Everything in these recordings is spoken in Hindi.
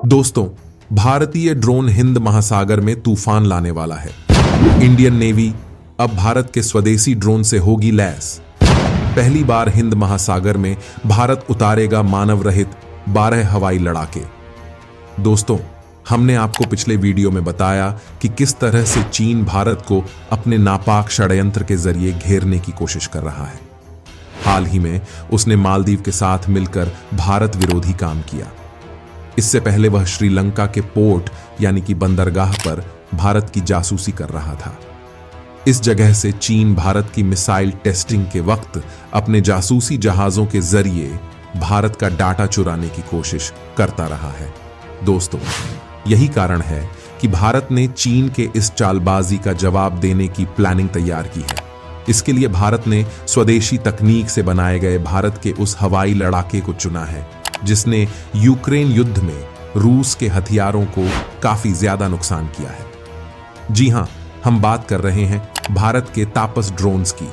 दोस्तों, भारतीय ड्रोन हिंद महासागर में तूफान लाने वाला है। इंडियन नेवी अब भारत के स्वदेशी ड्रोन से होगी लैस। पहली बार हिंद महासागर में भारत उतारेगा मानव रहित 12 हवाई लड़ाके। दोस्तों, हमने आपको पिछले वीडियो में बताया कि किस तरह से चीन भारत को अपने नापाक षड्यंत्र के जरिए घेरने की कोशिश कर रहा है। हाल ही में उसने मालदीव के साथ मिलकर भारत विरोधी काम किया। इससे पहले वह श्रीलंका के पोर्ट यानी कि बंदरगाह पर भारत की जासूसी कर रहा था। इस जगह से चीन भारत की मिसाइल टेस्टिंग के वक्त अपने जासूसी जहाजों के जरिए भारत का डाटा चुराने की कोशिश करता रहा है। दोस्तों, यही कारण है कि भारत ने चीन के इस चालबाजी का जवाब देने की प्लानिंग तैयार की है। इसके लिए भारत ने स्वदेशी तकनीक से बनाए गए भारत के उस हवाई लड़ाके को चुना है जिसने यूक्रेन युद्ध में रूस के हथियारों को काफी ज्यादा नुकसान किया है। जी हां, हम बात कर रहे हैं भारत के तापस ड्रोन्स की,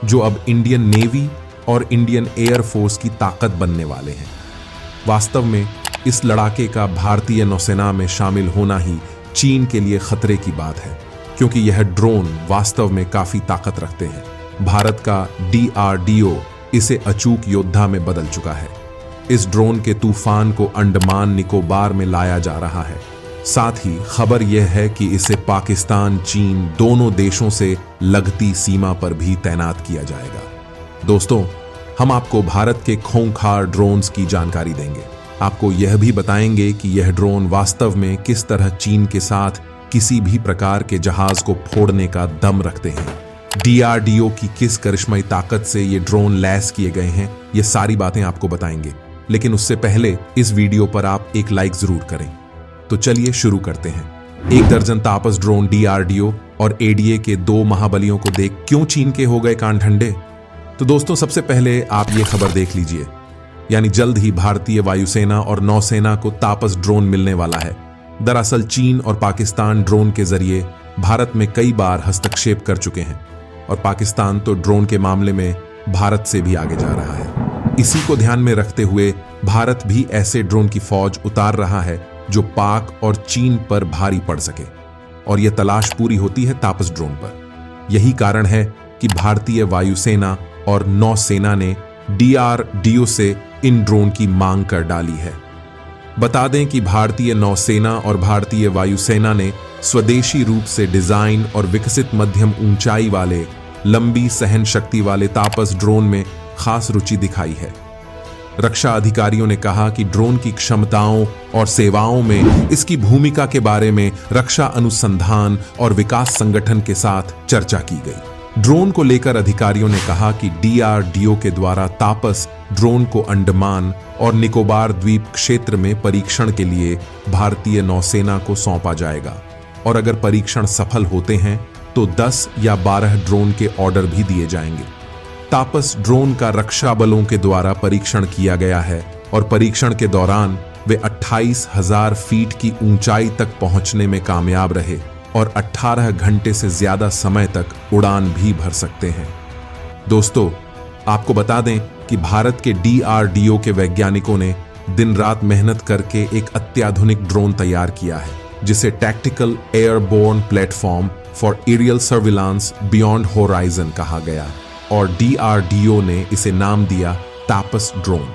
जो अब इंडियन नेवी और इंडियन एयर फोर्स की ताकत बनने वाले हैं। वास्तव में इस लड़ाके का भारतीय नौसेना में शामिल होना ही चीन के लिए खतरे की बात है, क्योंकि यह ड्रोन वास्तव में काफी ताकत रखते हैं। भारत का DRDO इसे अचूक योद्धा में बदल चुका है। इस ड्रोन के तूफान को अंडमान निकोबार में लाया जा रहा है। साथ ही खबर यह है कि इसे पाकिस्तान, चीन दोनों देशों से लगती सीमा पर भी तैनात किया जाएगा। दोस्तों, हम आपको भारत के खूंखार ड्रोन्स की जानकारी देंगे। आपको यह भी बताएंगे कि यह ड्रोन वास्तव में किस तरह चीन के साथ किसी भी प्रकार के जहाज को फोड़ने का दम रखते हैं। DRDO की किस करिश्माई ताकत से ये ड्रोन लैस किए गए हैं, ये सारी बातें आपको बताएंगे। लेकिन उससे पहले इस वीडियो पर आप एक लाइक जरूर करें। तो चलिए शुरू करते हैं। 1 दर्जन तापस ड्रोन DRDO और ADA के 2 महाबलियों को देख क्यों चीन के हो गए कान ठंडे? तो दोस्तों, सबसे पहले आप ये खबर देख लीजिए, यानी जल्द ही भारतीय वायुसेना और नौसेना को तापस ड्रोन मिलने वाला है। दरअसल चीन और पाकिस्तान ड्रोन के जरिए भारत में कई बार हस्तक्षेप कर चुके हैं और पाकिस्तान तो ड्रोन के मामले में भारत से भी आगे जा रहा है। इसी को ध्यान में रखते हुए भारत भी ऐसे ड्रोन की फौज उतार रहा है जो पाक और चीन पर भारी पड़ सके, और यह तलाश पूरी होती है तापस ड्रोन पर। यही कारण है कि भारतीय वायुसेना और नौसेना ने DRDO से इन ड्रोन की मांग कर डाली है। बता दें कि भारतीय नौसेना और भारतीय वायुसेना ने स्वदेशी रूप से डिजाइन और विकसित मध्यम ऊंचाई वाले लंबी सहन शक्ति वाले तापस ड्रोन में खास रुचि दिखाई है। रक्षा अधिकारियों ने कहा कि ड्रोन की क्षमताओं और सेवाओं में इसकी भूमिका के बारे में रक्षा अनुसंधान और विकास संगठन के साथ चर्चा की गई। ड्रोन को लेकर अधिकारियों ने कहा कि DRDO के द्वारा तापस ड्रोन को अंडमान और निकोबार द्वीप क्षेत्र में परीक्षण के लिए भारतीय नौसेना को सौंपा जाएगा, और अगर परीक्षण सफल होते हैं तो 10 या 12 ड्रोन के ऑर्डर भी दिए जाएंगे। तापस ड्रोन का रक्षा बलों के द्वारा परीक्षण किया गया है और परीक्षण के दौरान वे 28,000 फीट की ऊंचाई तक पहुंचने में कामयाब रहे और 18 घंटे से ज्यादा समय तक उड़ान भी भर सकते हैं। दोस्तों, आपको बता दें कि भारत के DRDO के वैज्ञानिकों ने दिन रात मेहनत करके एक अत्याधुनिक ड्रोन तैयार किया है, जिसे tactical airborne platform for aerial surveillance beyond horizon कहा गया, और DRDO ने इसे नाम दिया तापस ड्रोन।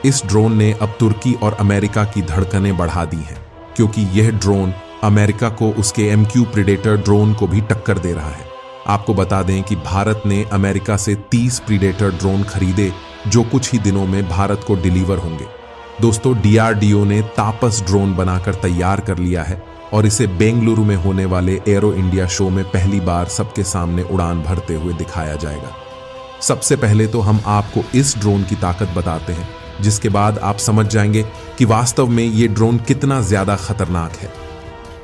इस ड्रोन ने अब तुर्की और अमेरिका की धड़कनें बढ़ा दी हैं, क्योंकि यह ड्रोन अमेरिका को उसके MQ प्रीडेटर ड्रोन को भी टक्कर दे रहा है। आपको बता दें कि भारत ने अमेरिका से 30 प्रीडेटर ड्रोन खरीदे, जो कुछ ही दिनों में भारत को डिलीवर होंगे। दोस्तों, DRDO ने तापस ड्रोन बनाकर तैयार कर लिया है और इसे बेंगलुरु में होने वाले एरो इंडिया शो में पहली बार सबके सामने उड़ान भरते हुए दिखाया जाएगा। सबसे पहले तो हम आपको इस ड्रोन की ताकत बताते हैं, जिसके बाद आप समझ जाएंगे कि वास्तव में ये ड्रोन कितना ज्यादा खतरनाक है।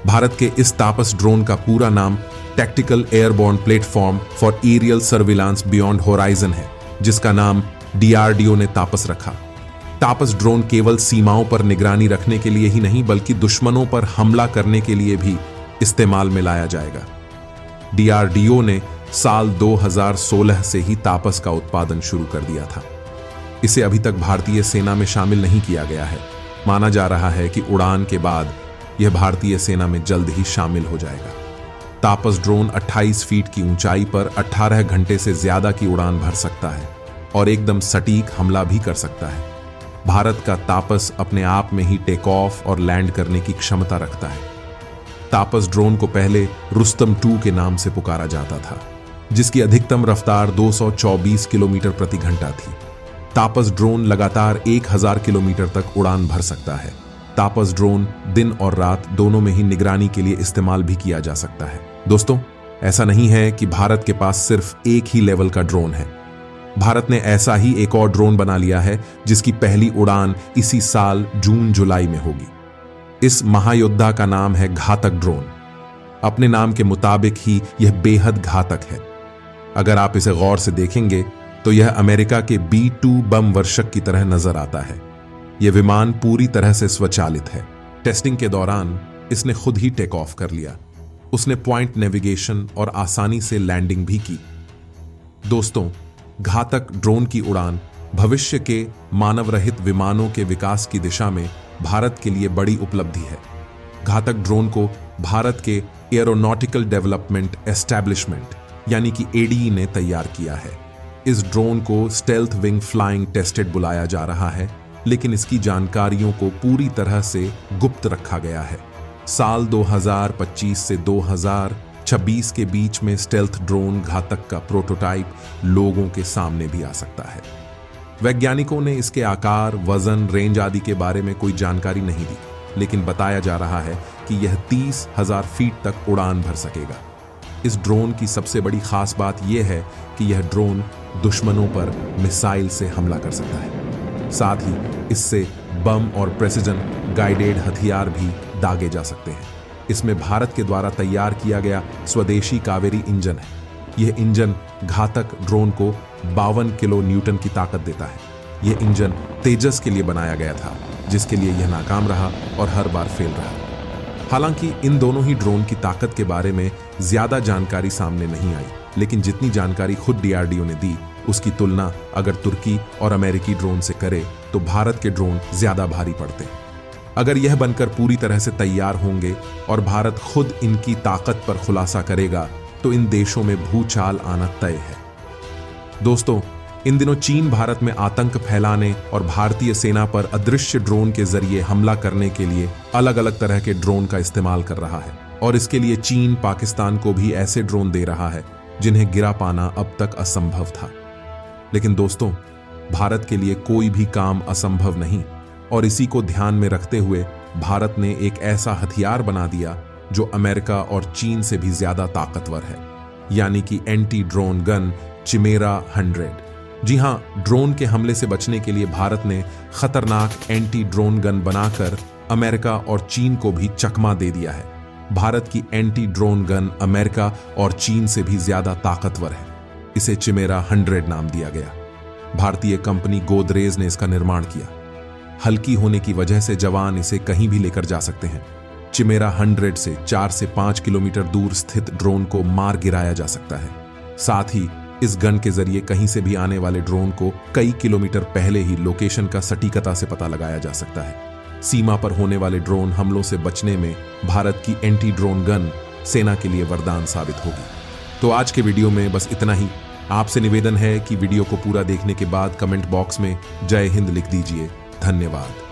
भारत के इस तापस ड्रोन का पूरा नाम tactical airborne platform for aerial surveillance beyond horizon है, जिसका नाम DRDO ने तापस रखा। तापस ड्रोन केवल सीमाओं पर निगरानी रखने के लिए ही नहीं, बल्कि दुश्मनों पर हमला करने के लिए भी इस्तेमाल में लाया जाएगा। DRDO ने साल 2016 से ही तापस का उत्पादन शुरू कर दिया था। इसे अभी तक भारतीय सेना में शामिल नहीं किया गया है। माना जा रहा है कि उड़ान के बाद यह भारतीय सेना में जल्द ही शामिल हो जाएगा। तापस ड्रोन 28 फीट की ऊंचाई पर 18 घंटे से ज्यादा की उड़ान भर सकता है और एकदम सटीक हमला भी कर सकता है। भारत का तापस अपने आप में ही टेक ऑफ और लैंड करने की क्षमता रखता है। तापस ड्रोन को पहले रुस्तम 2 के नाम से पुकारा जाता था, जिसकी अधिकतम रफ्तार 224 किलोमीटर प्रति घंटा थी। तापस ड्रोन लगातार 1000 किलोमीटर तक उड़ान भर सकता है। तापस ड्रोन दिन और रात दोनों में ही निगरानी के लिए इस्तेमाल भी किया जा सकता है। दोस्तों, ऐसा नहीं है कि भारत के पास सिर्फ एक ही लेवल का ड्रोन है। भारत ने ऐसा ही एक और ड्रोन बना लिया है जिसकी पहली उड़ान इसी साल जून जुलाई में होगी। इस महायोद्धा का नाम है घातक ड्रोन। अपने नाम के मुताबिक ही यह बेहद घातक है। अगर आप इसे गौर से देखेंगे तो यह अमेरिका के B-2 बम वर्षक की तरह नजर आता है। यह विमान पूरी तरह से स्वचालित है। टेस्टिंग के दौरान इसने खुद ही टेक ऑफ कर लिया। उसने पॉइंट नेविगेशन और आसानी से लैंडिंग भी की। दोस्तों, घातक ड्रोन की उड़ान भविष्य के मानव रहित विमानों के विकास की दिशा में भारत के लिए बड़ी उपलब्धि है। घातक ड्रोन को भारत के एरोनॉटिकल डेवलपमेंट एस्टैब्लिशमेंट यानी कि ADE ने तैयार किया है। इस ड्रोन को स्टेल्थ विंग फ्लाइंग टेस्टेड बुलाया जा रहा है, लेकिन इसकी जानकारियों को पूरी तरह से गुप्त रखा गया है। साल 2025 से 2026 के बीच में स्टेल्थ ड्रोन घातक का प्रोटोटाइप लोगों के सामने भी आ सकता है। वैज्ञानिकों ने इसके आकार, वजन, रेंज आदि के बारे में कोई जानकारी नहीं दी, लेकिन बताया जा रहा है कि यह 30,000 फीट तक उड़ान भर सकेगा। इस ड्रोन की सबसे बड़ी खास बात यह है कि यह ड्रोन दुश्मनों पर मिसाइल से हमला कर सकता है। साथ ही इससे बम और प्रेसिजन गाइडेड हथियार भी दागे जा सकते हैं। इसमें भारत के द्वारा तैयार किया गया स्वदेशी कावेरी इंजन है। यह इंजन घातक ड्रोन को 52 किलो न्यूटन की ताकत देता है। यह इंजन तेजस के लिए बनाया गया था, जिसके लिए यह नाकाम रहा और हर बार फेल रहा। हालांकि इन दोनों ही ड्रोन की ताकत के बारे में ज्यादा जानकारी सामने नहीं आई, लेकिन जितनी जानकारी खुद DRDO ने दी उसकी तुलना अगर तुर्की और अमेरिकी ड्रोन से करे तो भारत के ड्रोन ज्यादा भारी पड़ते। अगर यह बनकर पूरी तरह से तैयार होंगे और भारत खुद इनकी ताकत पर खुलासा करेगा तो इन देशों में भूचाल आना तय है। दोस्तों, इन दिनों चीन भारत में आतंक फैलाने और भारतीय सेना पर अदृश्य ड्रोन के जरिए हमला करने के लिए अलग अलग तरह के ड्रोन का इस्तेमाल कर रहा है और इसके लिए चीन पाकिस्तान को भी ऐसे ड्रोन दे रहा है जिन्हें गिरा पाना अब तक असंभव था। लेकिन दोस्तों, भारत के लिए कोई भी काम असंभव नहीं और इसी को ध्यान में रखते हुए भारत ने एक ऐसा हथियार बना दिया जो अमेरिका और चीन से भी ज्यादा ताकतवर है, यानी कि एंटी ड्रोन गन चिमेरा 100। जी हां, ड्रोन के हमले से बचने के लिए भारत ने खतरनाक एंटी ड्रोन गन बनाकर अमेरिका और चीन को भी चकमा दे दिया है। भारत की एंटी ड्रोन गन अमेरिका और चीन से भी ज्यादा ताकतवर है। इसे चिमेरा 100 नाम दिया गया। भारतीय कंपनी गोदरेज ने इसका निर्माण किया। हल्की होने की वजह से जवान इसे कहीं भी लेकर जा सकते हैं। चिमेरा 100 से 4 से 5 किलोमीटर दूर स्थित ड्रोन को मार गिराया जा सकता है। साथ ही इस गन के जरिए कहीं से भी आने वाले ड्रोन को कई किलोमीटर पहले ही लोकेशन का सटीकता से पता लगाया जा सकता है। सीमा पर होने वाले ड्रोन हमलों से बचने में भारत की एंटी ड्रोन गन सेना के लिए वरदान साबित होगी। तो आज के वीडियो में बस इतना ही। आपसे निवेदन है कि वीडियो को पूरा देखने के बाद कमेंट बॉक्स में जय हिंद लिख दीजिए। धन्यवाद।